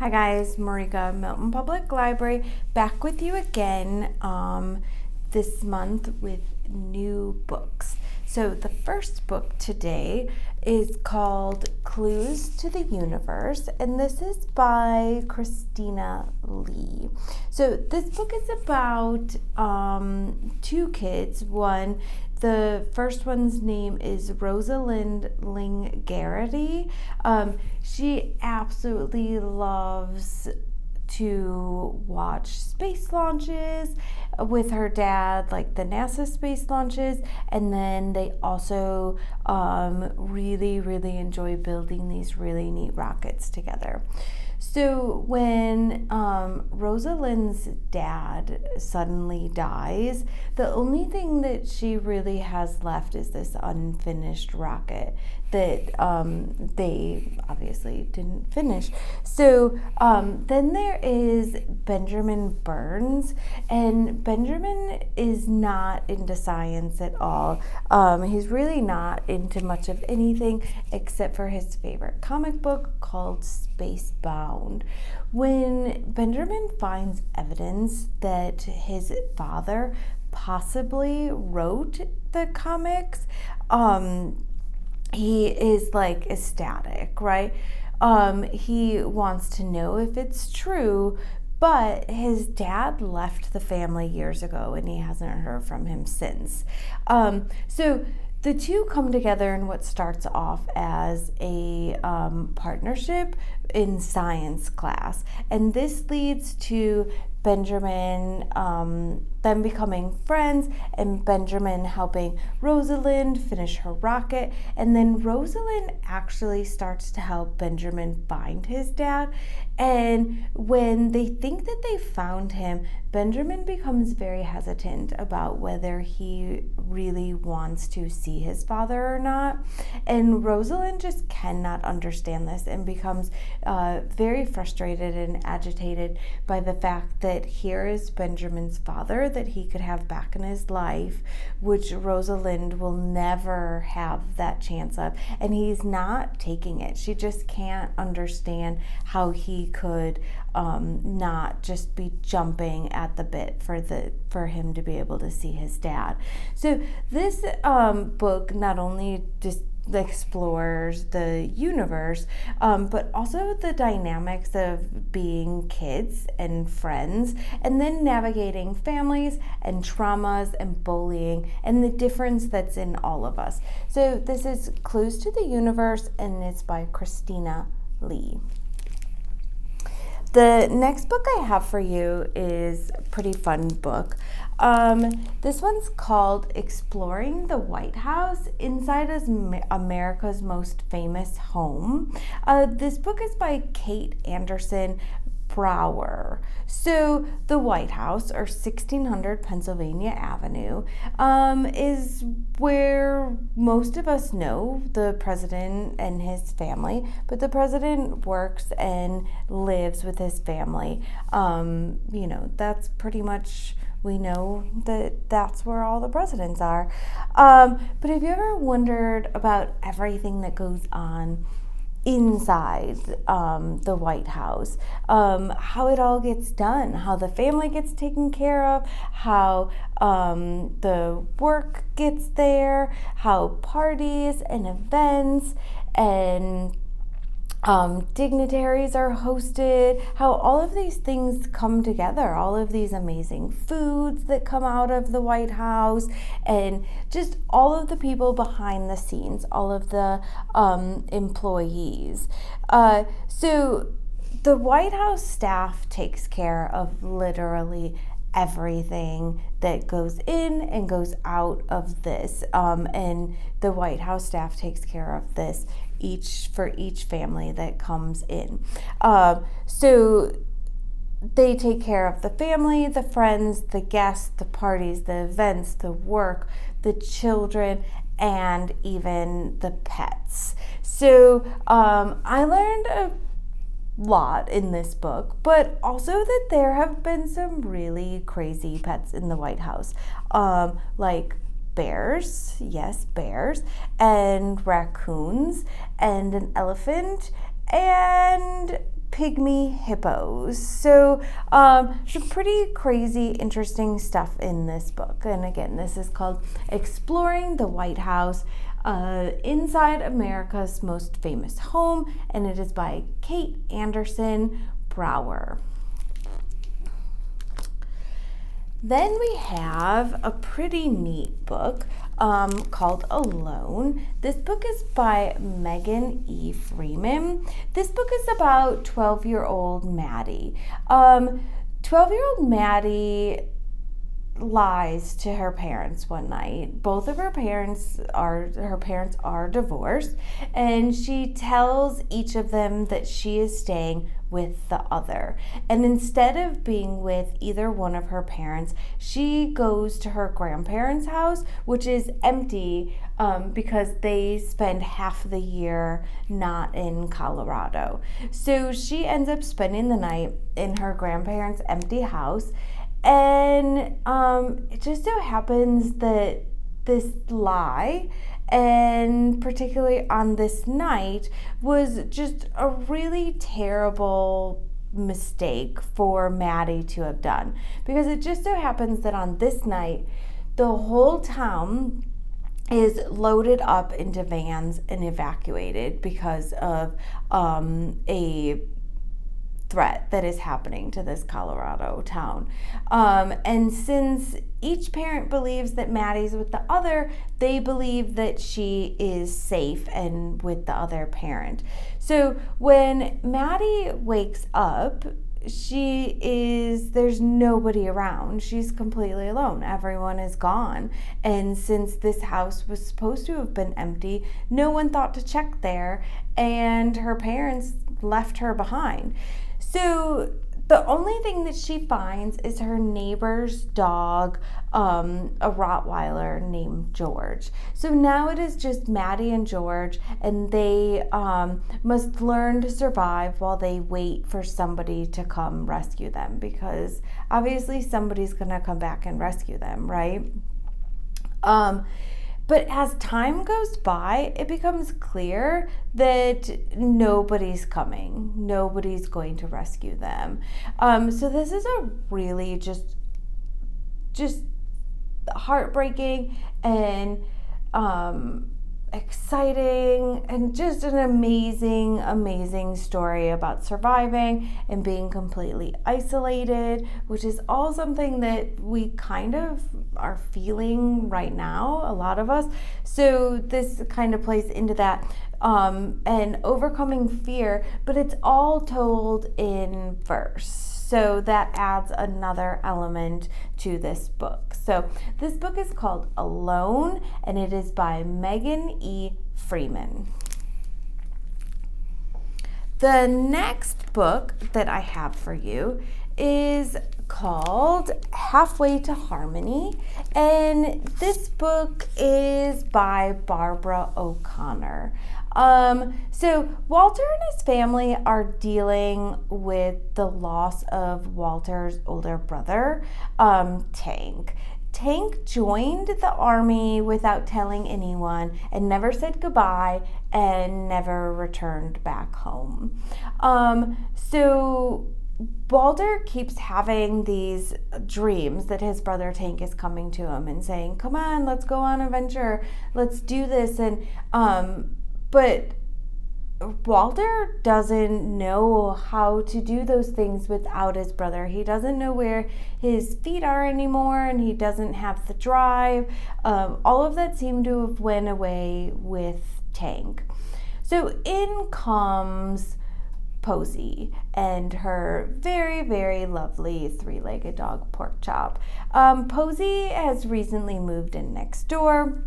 Hi guys, Marijka, Milton Public Library, back with you again this month with new books. So the first book today is called Clues to the Universe, and this is by Christina Lee. So this book is about two kids. The first one's name is Rosalind Ling Garrity. She absolutely loves to watch space launches with her dad, like the NASA space launches, and then they also really enjoy building these really neat rockets together. So when Rosalind's dad suddenly dies, the only thing that she really has left is this unfinished rocket that they obviously didn't finish. So then there is Benjamin Burns, and Benjamin is not into science at all. He's really not into much of anything except for his favorite comic book called Spacebound. When Benjamin finds evidence that his father possibly wrote the comics, he is like ecstatic, right? He wants to know if it's true, but his dad left the family years ago and he hasn't heard from him since. So the two come together in what starts off as a partnership in science class, and this leads to Benjamin them becoming friends, and Benjamin helping Rosalind finish her rocket, and then Rosalind actually starts to help Benjamin find his dad. And when they think that they found him, Benjamin becomes very hesitant about whether he really wants to see his father or not. And Rosalind just cannot understand this and becomes very frustrated and agitated by the fact that here is Benjamin's father that he could have back in his life, which Rosalind will never have that chance of, and he's not taking it. She just can't understand how he could not just be jumping at the bit for him to be able to see his dad. So this book not only just explores the universe, but also the dynamics of being kids and friends, and then navigating families and traumas and bullying and the difference that's in all of us. So this is Clues to the Universe, and it's by Christina Lee. The next book I have for you is a pretty fun book. This one's called Exploring the White House Inside America's Most Famous Home. This book is by Kate Andersen Brower. So the White House, or 1600 Pennsylvania Avenue, is where most of us know the president and his family, but the president works and lives with his family. That's pretty much, we know that that's where all the presidents are. But have you ever wondered about everything that goes on inside the White House, how it all gets done, how the family gets taken care of, how the work gets there, how parties and events and dignitaries are hosted, how all of these things come together, all of these amazing foods that come out of the White House, and just all of the people behind the scenes, all of the employees. So the White House staff takes care of literally everything that goes in and goes out of this, and the White House staff takes care of this for each family that comes in. So they take care of the family, the friends, the guests, the parties, the events, the work, the children, and even the pets. So I learned a lot in this book, but also that there have been some really crazy pets in the White House, like bears, yes, bears, and raccoons, and an elephant, and pygmy hippos. So some pretty crazy, interesting stuff in this book. And again, this is called Exploring the White House, Inside America's Most Famous Home, and it is by Kate Andersen Brower. Then we have a pretty neat book called Alone. This book is by Megan E. Freeman. This book is about 12-year-old Maddie. 12-year-old Maddie lies to her parents one night. Both of her parents are divorced, and she tells each of them that she is staying with the other. And instead of being with either one of her parents, she goes to her grandparents' house, which is empty because they spend half the year not in Colorado. So she ends up spending the night in her grandparents' empty house. And it just so happens that this lie, and particularly on this night, was just a really terrible mistake for Maddie to have done. Because it just so happens that on this night, the whole town is loaded up into vans and evacuated because of a threat that is happening to this Colorado town. And since each parent believes that Maddie's with the other, they believe that she is safe and with the other parent. So when Maddie wakes up, there's nobody around. She's completely alone. Everyone is gone. And since this house was supposed to have been empty, no one thought to check there, and her parents left her behind. So the only thing that she finds is her neighbor's dog, a Rottweiler named George. So now it is just Maddie and George, and they must learn to survive while they wait for somebody to come rescue them, because obviously somebody's gonna come back and rescue them, right? But as time goes by, it becomes clear that nobody's coming. Nobody's going to rescue them. So this is a really just heartbreaking and exciting and just an amazing story about surviving and being completely isolated, which is all something that we kind of are feeling right now, a lot of us. So this kind of plays into that, and overcoming fear, but it's all told in verse. So that adds another element to this book. So this book is called Alone, and it is by Megan E. Freeman. The next book that I have for you is called Halfway to Harmony, and this book is by Barbara O'Connor. So Walter and his family are dealing with the loss of Walter's older brother, Tank. Tank joined the army without telling anyone and never said goodbye and never returned back home. So Walter keeps having these dreams that his brother Tank is coming to him and saying, "Come on, let's go on an adventure. Let's do this." And but Walter doesn't know how to do those things without his brother. He doesn't know where his feet are anymore, and he doesn't have the drive. All of that seemed to have went away with Tank. So in comes Posey and her very lovely three-legged dog, Pork Chop. Posey has recently moved in next door,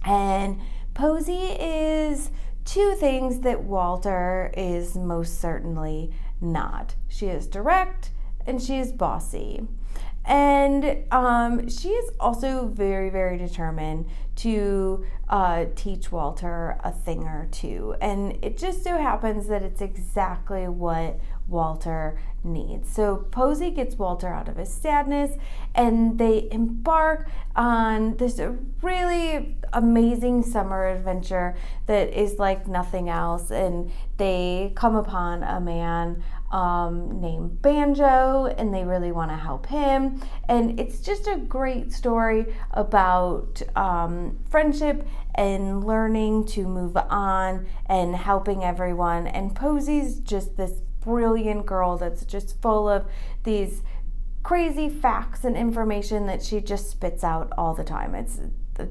and Posey is two things that Walter is most certainly not. She is direct and she is bossy. And she is also very determined to teach Walter a thing or two. And it just so happens that it's exactly what Walter needs. So Posey gets Walter out of his sadness, and they embark on this really amazing summer adventure that is like nothing else. And they come upon a man named Banjo, and they really want to help him. And it's just a great story about friendship and learning to move on and helping everyone. And Posey's just this brilliant girl that's just full of these crazy facts and information that she just spits out all the time. It's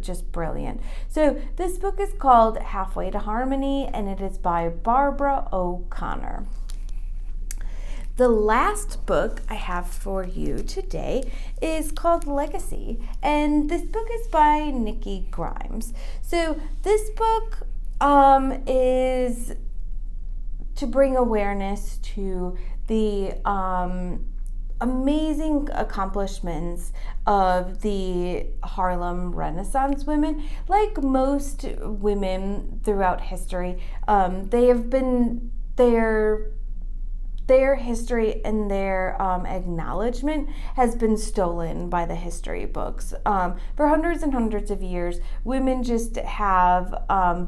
just brilliant. So this book is called Halfway to Harmony, and it is by Barbara O'Connor. The last book I have for you today is called Legacy, and this book is by Nikki Grimes. So this book is to bring awareness to the amazing accomplishments of the Harlem Renaissance women. Like most women throughout history, they have been their history and their acknowledgement has been stolen by the history books. For hundreds and hundreds of years, women just have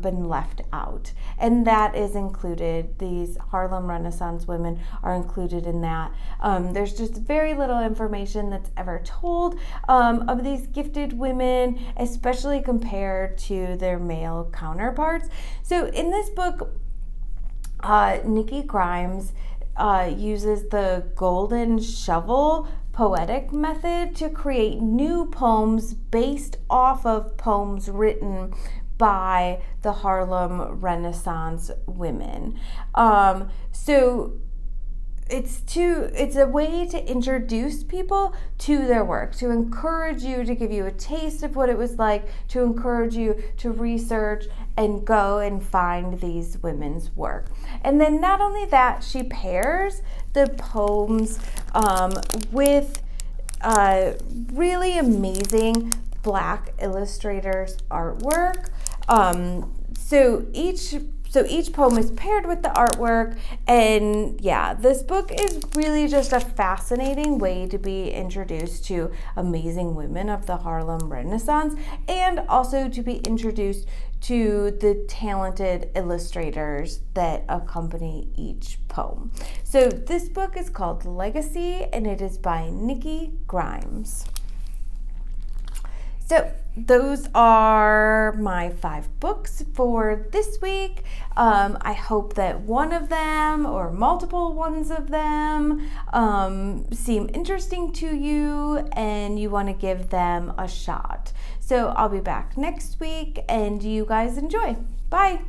been left out. And that is included. These Harlem Renaissance women are included in that. There's just very little information that's ever told of these gifted women, especially compared to their male counterparts. So in this book, Nikki Grimes uses the golden shovel poetic method to create new poems based off of poems written by the Harlem Renaissance women. So it's a way to introduce people to their work, to encourage you, to give you a taste of what it was like, to encourage you to research and go and find these women's work. And then not only that, she pairs the poems with really amazing Black illustrators' artwork. So each poem is paired with the artwork, and yeah, this book is really just a fascinating way to be introduced to amazing women of the Harlem Renaissance, and also to be introduced to the talented illustrators that accompany each poem. So this book is called Legacy, and it is by Nikki Grimes. So those are my 5 books for this week. I hope that one of them or multiple ones of them seem interesting to you and you want to give them a shot. So I'll be back next week, and you guys enjoy. Bye.